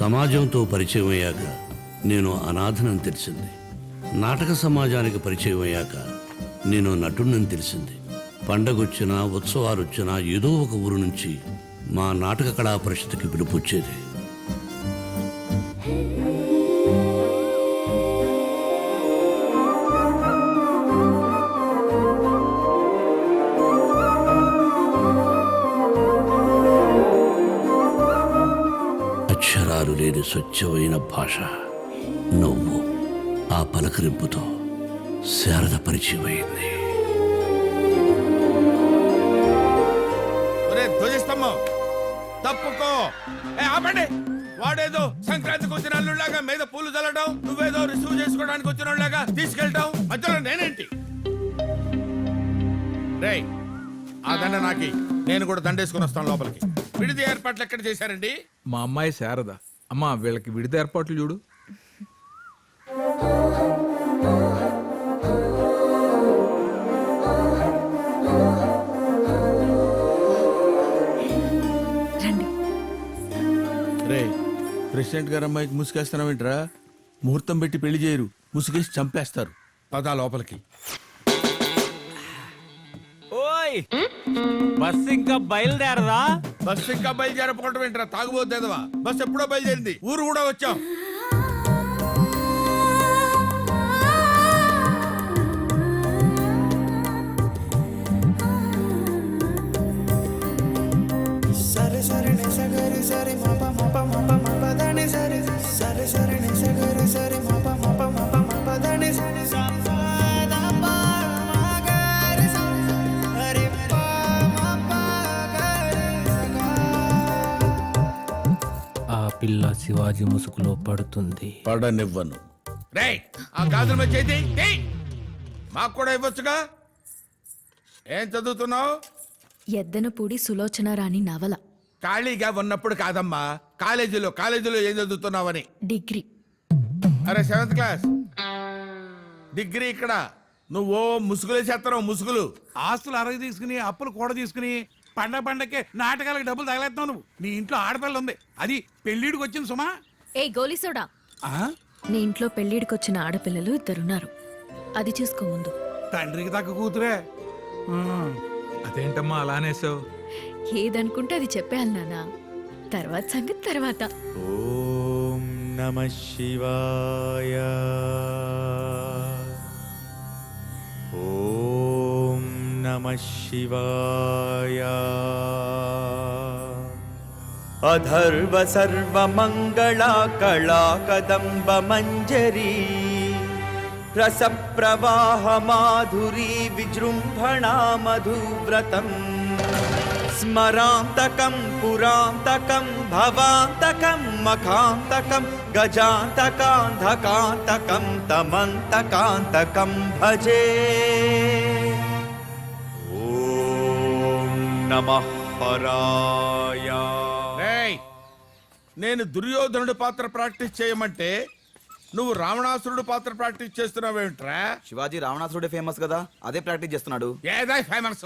సమాజంతో పరిచయం అయ్యాక నేను అనాథనని తెలిసింది. నాటక సమాజానికి పరిచయం అయ్యాక నేను నటుడినని తెలిసింది. పండగొచ్చినా ఉత్సవాలొచ్చినా ఏదో ఒక ఊరు నుంచి మా నాటక కళా పరిషత్తుకి పిలుపొచ్చేది. అక్షరాలు లేని స్వచ్ఛమైన భాష, నవ్వు, ఆ పలకరింపుతో శారద పరిచయం అయింది. తప్పుకో, ఆపండి. వాడేదో సంక్రాంతికి వచ్చిన అల్లుళ్ళగా మీద పూలు చల్లడం, నువ్వేదో రిసీవ్ చేసుకోవడానికి వచ్చిన వాళ్ళగా తీసుకెళ్ళటం, మధ్యలో నేనేంటి? రేయ్, ఆ దండ నాకి, నేను కూడా దండేసుకుని వస్తాను లోపలికి. విడిది ఏర్పాట్లు ఎక్కడ చేశారండి? మా అమ్మాయి శారద. అమ్మా, వీళ్ళకి విడిది ఏర్పాట్లు చూడు. ప్రెసిడెంట్ గారు అమ్మాయికి ముసుకేస్తున్నావేంట్రా? ముహూర్తం పెట్టి పెళ్లి చేయరు, ముసుగేసి చంపేస్తారు. పదా లోపలికి. ఓయ్, బస్ ఇంకా బయలుదేరదా? బస్సు ఇంకా బయలుదేరపోవటం ఏంట్రా? తాగుబోద్దేదవా? బస్సు ఎప్పుడో బయలుదేరింది, ఊరు కూడా వచ్చాం. ఆ పిల్ల శివాజీ ముసుగులో పడుతుంది. పడనివ్వను. రేయ్, ఆ గాజుల మీద చేతి తీయ్. మాకు కూడా ఇవ్వచ్చుగా. ఏం చదువుతున్నావు? ఎద్దనపూడి సులోచన రాణి నవల. ఖాళీగా ఉన్నప్పుడు కాదమ్మా, కాలేజీలో ఏం చదువుతున్నావని. డిగ్రీ. అరే, 7th క్లాస్. డిగ్రీ ఇక్కడ. నువ్వు ముసుగులే చేస్తున్నావు, ముసుగులు. ఆస్తులు అరగ తీసుకుని అప్పులు కూడా తీసుకుని పండగకి నాటకాలకు డబ్బులు తగలేస్తున్నావు నువ్వు. నీ ఇంట్లో ఆడపిల్ల ఉంది, అది పెళ్లిడికి వచ్చింది సుమా. ఏ గోలీసోడా, నీ ఇంట్లో పెళ్లిడికొచ్చిన ఆడపిల్లలు 2 ఉన్నారు. అది చూసుకో ముందు. తండ్రికి తగ్గ కూతురే. అదేంటమ్మా అలానేసావు? ఏదనుకుంటే అది చెప్పేయాలి నాన్న. తర్వాత సంగతి తర్వాత. ఓం నమః శివాయ. ఓం నమః శివాయ. అధర్వ సర్వమంగళా కళా కదంబ మంజరీ రస ప్రవాహ మాధురీ విజృంభణా మధువ్రతం స్మరాంతకం పురాంతకం భవాంతకం మఖాంతకం గజాంతకాంధకాంతకం తమంతకాంతకం భజే. ఓం నమః పరాయ. రేయ్, నేను దుర్యోధనుడి పాత్ర ప్రాక్టీస్ చేయమంటే నువ్వు రావణాసురుడు పాత్ర ప్రాక్టీస్ చేస్తున్నావేంట్రా? శివాజీ రావణాసురుడే ఫేమస్ కదా, అదే ప్రాక్టీస్ చేస్తున్నాడు. ఏదా ఫేమస్?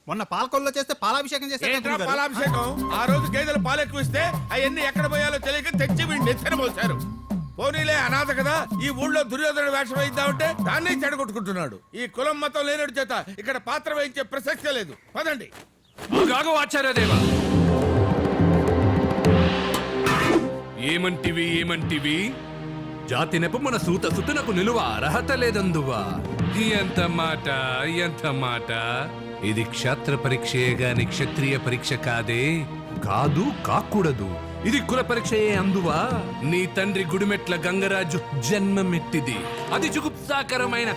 మొన్న పాలకొల్లో చేస్తే పాలాభిషేకం ఏంట్రా పాలాభిషేకం? ఆ రోజు గేదెలు పాలు ఎక్కువ ఇస్తే అవన్నీ ఎక్కడ పోయాలో తెలియక తెచ్చి వీడిని నెత్తిన మోసారు. పోనీలే, అనాథ కదా, ఈ ఊళ్ళో దుర్యోధనుడు వేషం వేయిద్దామంటే దాన్ని చెడగొట్టుకుంటున్నాడు. ఈ కులం మతం లేనడు చేత ఇక్కడ పాత్ర వేయించే ప్రసక్తే లేదు. పదండి. ఆచార్యదేవా, ఏమంటివి? జాతి నెప మన సూత సుతునకు నిలువ అర్హత లేదందువా? ఎంత మాట! ఇది క్షత్ర పరీక్షే గాని క్షత్రియ పరీక్ష కాదే. కాకూడదు. ఇది కుల పరీక్షయే అందువా? నీ తండ్రి గుడిమెట్ల గంగరాజు జన్మమెట్టిది. అది జుగుప్సాకరమైన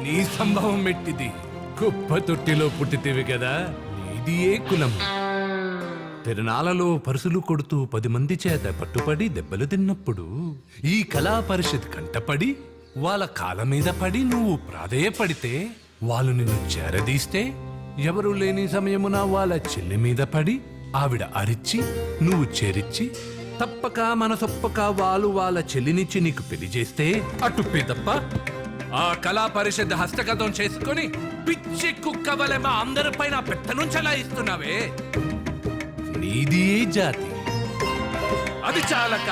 నీ సంభవం మెట్టిది. కుప్ప తొట్టిలో పుట్టితివి కదా, నీది ఏ కులం? తిరణాలలో పరుసులు కొడుతూ 10 మంది చేత పట్టుపడి దెబ్బలు తిన్నప్పుడు ఈ కళా పరిషత్ కంటపడి వాళ్ళ కాళ్ళ మీద పడి నువ్వు ప్రాధేయపడితే వాళ్ళు నిన్ను చేరదీస్తే ఎవరు లేని సమయమున వాళ్ళ చెల్లి మీద పడి ఆవిడ అరిచి నువ్వు చేరిచ్చి తప్పక మనసొప్పక వాళ్ళ చెల్లినిచ్చి నీకు పెళ్లి చేస్తే అటుప్పే తప్ప ఆ కళా పరిషత్ హస్తగతం చేసుకుని పిచ్చి కుక్కవలె మా అందరిపైన పెట్టనుంచలా ఇస్తున్నావే. నీది జాతి, అది చాలక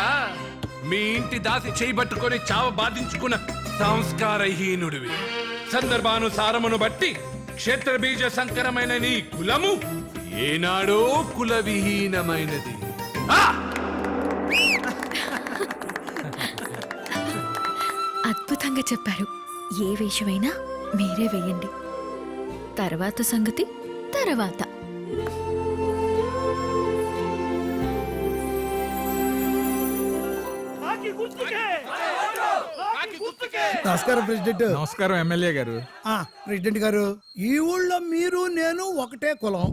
మీ ఇంటి దాసి చేయబట్టుకొని చావ బాధించుకున్న సంస్కారహీనుడివి. సందర్భానుసారమును బట్టి క్షేత్ర బీజ సంకరమైన నీ కులము ఏనాడో కుల విహీనమైనది. అద్భుతంగా చెప్పారు. ఏ వేషమైనా మీరే వేయండి. తర్వాత సంగతి తర్వాత. నమస్కారం ప్రెసిడెంట్. నమస్కారం ఎమ్మెల్యే గారు. ప్రెసిడెంట్ గారు, ఈ ఊళ్ళో మీరు నేను ఒకటే కులం.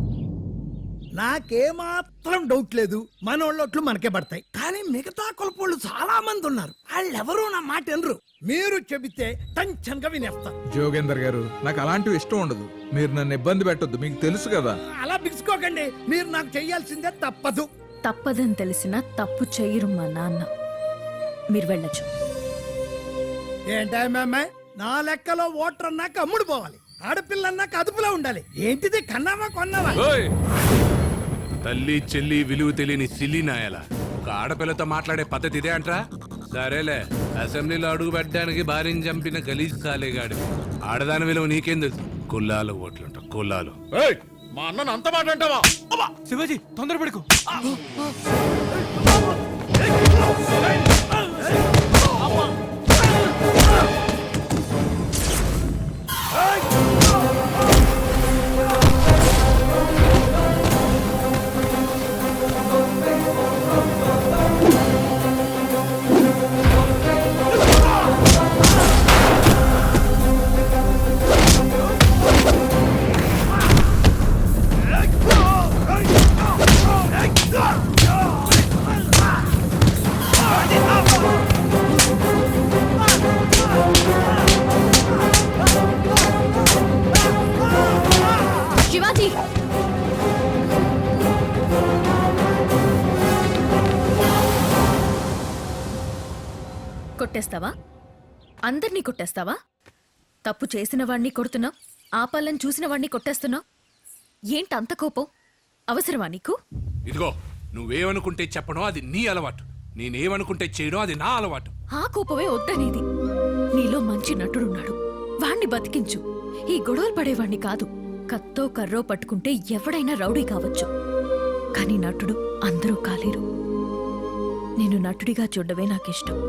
నాకేమాత్రం డౌట్ లేదు, మన వాళ్ళొట్లు మనకే పడతాయి. కానీ మిగతా కులపోళ్ళు చాలా మంది ఉన్నారు, వాళ్ళెవరూ నా మాట వినరు. మీరు చెబితే టెన్షన్ గా వినేస్తారు. జోగేందర్ గారు, నాకు అలాంటివి ఇష్టం ఉండదు. మీరు నన్ను ఇబ్బంది పెట్టొద్దు, మీకు తెలుసు కదా. అలా బిగుసుకోకండి, మీరు నాకు చెయ్యాల్సిందే తప్పదు. తప్పదని తెలిసినా తప్పు చెయ్యరు మా నాన్న. మీరు వెళ్ళొచ్చు. ఏంటమ్మాయి, నా లెక్కలో ఓటర్ అన్నాక అమ్ముడు పోవాలి, ఆడపిల్ల అన్నాక అదుపులో ఉండాలి. ఏంటిది, కన్నావా కొన్నావా? ఓయ్! తల్లి చెల్లి విలువ తెలియని సిల్లి నాయల ఒక ఆడపిల్లతో మాట్లాడే పద్ధతి ఇదే అంట్రా? సరేలే, అసెంబ్లీలో అడుగు పెట్టడానికి భార్యని చంపిన గలీజ్ కాలేగాడు. ఆడదాని విలువ నీకేం తెలుసు? కుల్లాలు ఓట్లుంట కుల్లాలు. మా అన్నను అంత మాట అంటావా? శివాజీ తొందరపడుకో. శివాజీ, కొట్టేస్తావా? అందర్నీ కొట్టేస్తావా? తప్పు చేసిన వాణ్ణి కొడుతున్నావు, ఆపాలని చూసిన వాణ్ణి కొట్టేస్తున్నావు. ఏంటి అంత కోపం? అవసరమా నీకు? ఇదిగో, నువ్వేమనుకుంటే చెప్పడం అది నీ అలవాటు, నేనేమనుకుంటే చేయడం అది నా అలవాటు. ఆ కోపమే వద్దనేది. నీలో మంచి నటుడున్నాడు, వాణ్ణి బతికించు. ఈ గొడవలు పడేవాణ్ణి కాదు. కత్తో కర్రో పట్టుకుంటే ఎవడైనా రౌడీ కావచ్చు, కానీ నటుడు అందరూ కాలేరు. నేను నటుడిగా చూడడమే నాకిష్టం.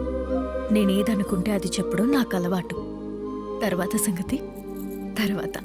నేనేదనుకుంటే అది చెప్పడం నాకు అలవాటు. తర్వాత సంగతి తర్వాత.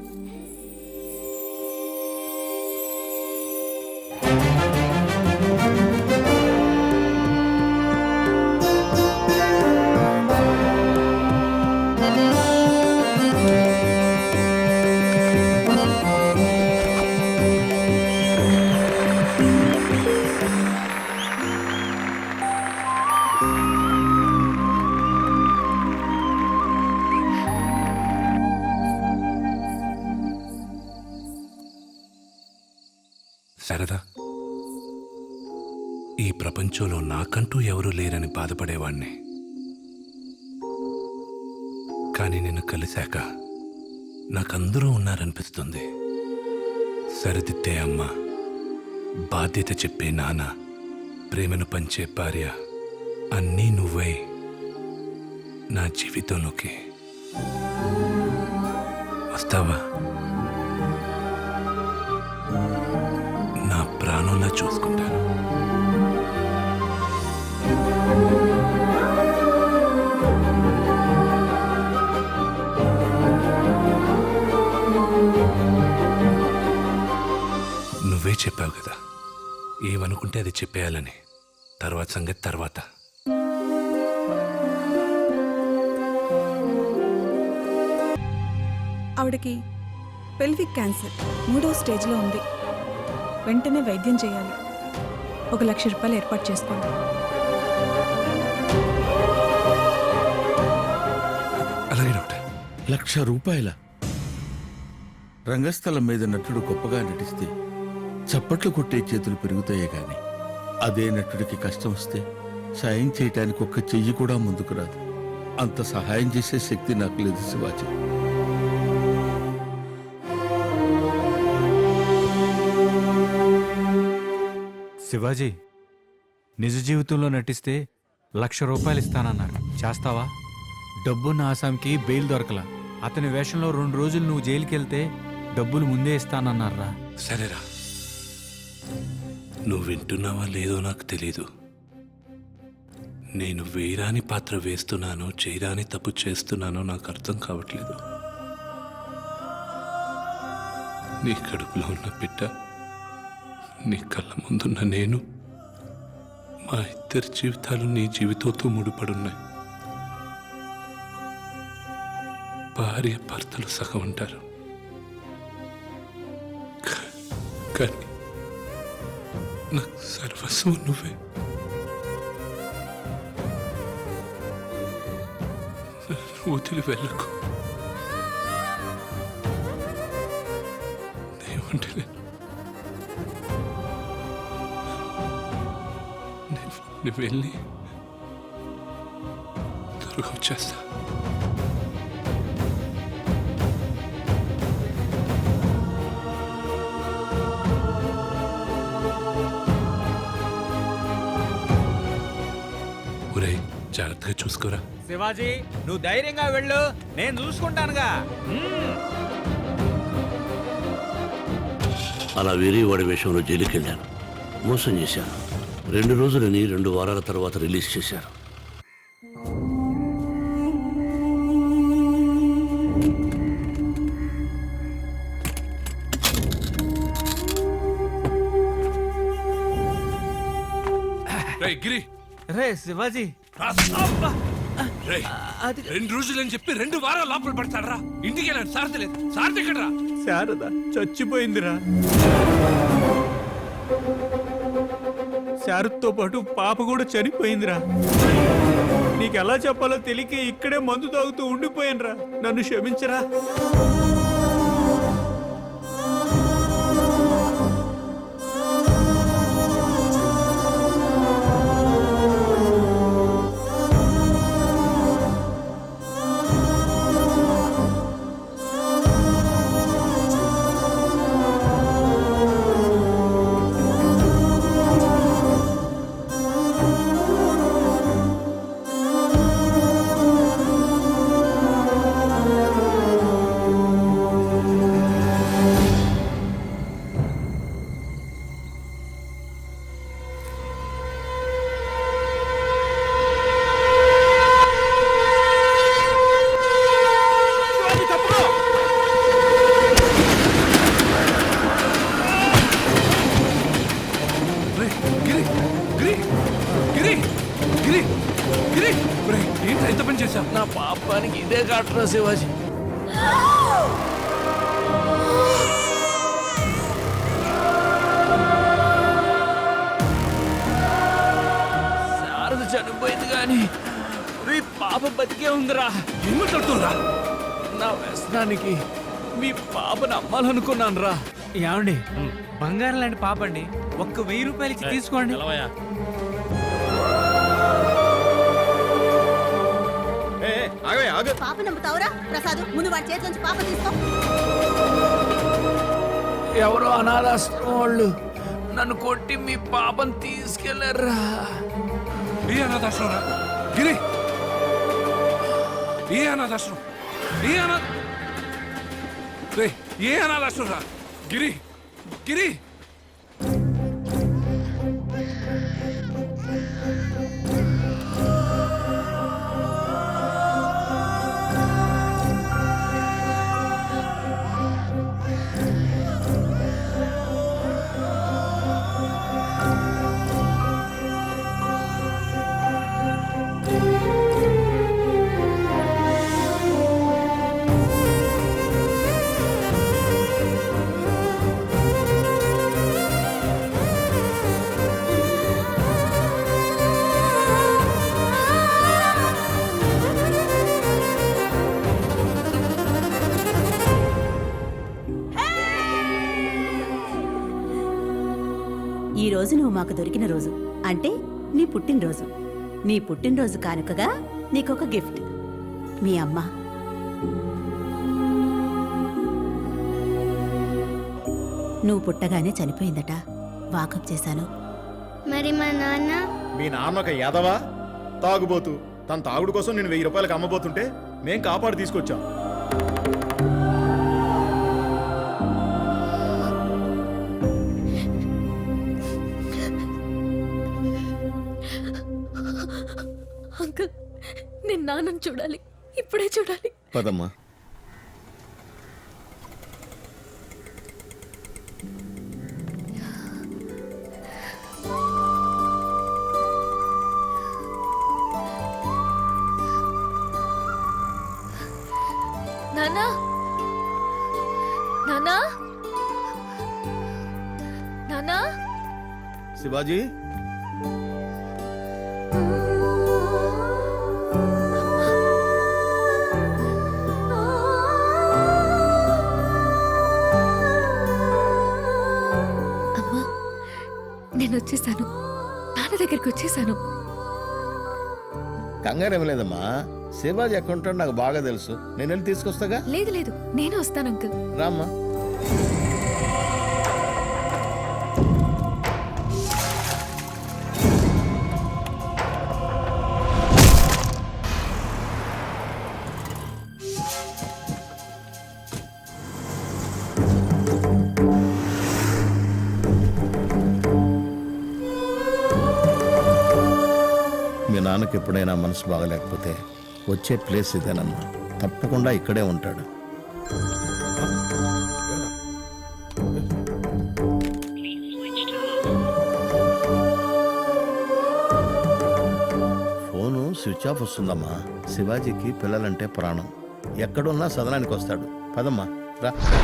సరదా, ఈ ప్రపంచంలో నాకంటూ ఎవరూ లేరని బాధపడేవాణ్ణి. కానీ నిన్ను కలిశాక నాకందరూ ఉన్నారనిపిస్తుంది. సరిదిద్దే అమ్మ, బాధ్యత చెప్పే నాన్న, ప్రేమను పంచే భార్య, అన్నీ నువ్వై నా జీవితంలోకి వస్తావా? నా ప్రాణంలా చూసుకుంటాను. నువ్వే చెప్పావు కదా, ఏమనుకుంటే అది చెప్పేయాలని. తర్వాత సంగతి తర్వాత. ఆవిడకి పెల్విక్ క్యాన్సర్ 3వ స్టేజ్లో ఉంది. వెంటనే వైద్యం చేయాలి. 1,00,000 రూపాయలు ఏర్పాటు చేసుకోండి. అలాగే డాక్టర్. 1,00,000 రూపాయల? రంగస్థలం మీద నటుడు గొప్పగా నటిస్తే చప్పట్లు కొట్టే చేతులు పెరుగుతాయే గాని, అదే నటుడికి కష్టం వస్తే సాయం చేయటానికి ఒక్క చెయ్యి కూడా ముందుకు రాదు. అంత సహాయం చేసే శక్తి నాకు లేదు శివాజీ. శివాజీ, నిజ జీవితంలో నటిస్తే ₹1,00,000 ఇస్తానన్నారు. చేస్తావా? డబ్బున్న ఆసాంకి బెయిల్ దొరకలా. అతని వేషంలో 2 రోజులు నువ్వు జైలుకి వెళ్తే డబ్బులు ముందే ఇస్తానన్నారా. సరేరా, నువ్వు వింటున్నావా లేదో నాకు తెలీదు. నేను వేయరాని పాత్ర వేస్తున్నానో చేయరాని తప్పు చేస్తున్నానో నాకు అర్థం కావట్లేదు. నీ కడుపులో ఉన్న బిడ్డ, నీ కళ్ళ ముందున్న నేను, మా ఇద్దరి జీవితాలు నీ జీవితంతో ముడిపడున్నాయి. భార్య భర్తలు సగం ఉంటారు, కానీ నాకు సర్వస్వం నువ్వే. వదిలి వెళ్ళకు. ఏమంటే నేను వెళ్ళి త్వరగా వచ్చేస్తా. ఒరేయ్, జాగ్రత్తగా చూసుకోరా. శివాజీ, నువ్వు ధైర్యంగా వెళ్ళు, నేను చూసుకుంటానుగా. అలా వేరే వాడి వేషంలో జైలుకి వెళ్ళాను. మోసం చేశాను. 2 రోజులని 2 వారాల తర్వాత రిలీజ్ చేశారు. రేయ్ గిరి, రే శివాజీ, రేయ్, 2 రోజులని చెప్పి 2 వారాలు లోపల పడతాడరా. ఇంటికి వెళ్ళాడు. సారథి లేదు. సారథి ఎక్కడరా? శారద చచ్చిపోయిందిరా. శారదతో పాటు పాప కూడా చనిపోయిందిరా. నీకు ఎలా చెప్పాలో తెలియక ఇక్కడే మందు తాగుతూ ఉండిపోయానురా. నన్ను క్షమించరా. ఎంత పని చేశావు? నా పాపానికి ఇదే కాటురా శివాజీ. శారద చనిపోయింది కానీ మీ పాప బతికే ఉందిరా. ఏమంటున్నా? నా వ్యసనానికి మీ పాపను అమ్మాలనుకున్నాను రా. ఏమండి, బంగారం లాంటి పాపండి. ₹1,000 ఇచ్చి తీసుకోండి. పాప నమ్ముతావురా ప్రసాద్? ముందు వాడి చేతి నుంచి పాప తీసుకో. ఎవరో అనాథాశ్రమం వాళ్ళు నన్ను కొట్టి మీ పాపను తీసుకెళ్లారా. ఏ అనాథాశ్రమం రా గిరి? ఏ అనాథాశ్రమం? ఏ అనాథాశ్రమం రా గిరి? గిరి, ఈ రోజు నువ్వు మాకు దొరికిన రోజు, అంటే నీ పుట్టినరోజు. నీ పుట్టినరోజు కానుకగా నీకొక గిఫ్ట్. మీ అమ్మ నువ్వు పుట్టగానే చనిపోయిందట. వాకప్ చేశాను. మరి మా నాన్న? మీ నాన్న ఒక యాదవా? తాగుబోతు తన తాగుడు కోసం నేను 1000 రూపాయలకు అమ్మబోతుంటే మేం కాపాడు తీసుకొచ్చాం. అంకుల్ నేను నాన్నని చూడాలి, ఇప్పుడే చూడాలి. పదమ్మా. నానా, నానా, నానా. శివాజీ, అమ్మా నేను వచ్చేసాను, నాన్న దగ్గరికి వచ్చేసాను. కంగారు ఏం లేదమ్మా. శివాజీ ఎక్కడ ఉంటాడో నాకు బాగా తెలుసు. నేను వెళ్ళి తీసుకొస్తాగా. లేదు లేదు, నేను వస్తాను అంకుల్. రామ్మా. మీ నాన్నకి ఎప్పుడైనా మనసు బాగలేకపోతే వచ్చే ప్లేస్ ఇదేనమ్మా. తప్పకుండా ఇక్కడే ఉంటాడు. ఫోను స్విచ్ ఆఫ్ వస్తుందమ్మా. శివాజీకి పిల్లలంటే ప్రాణం. ఎక్కడున్నా సదనానికి వస్తాడు. పదమ్మా రా.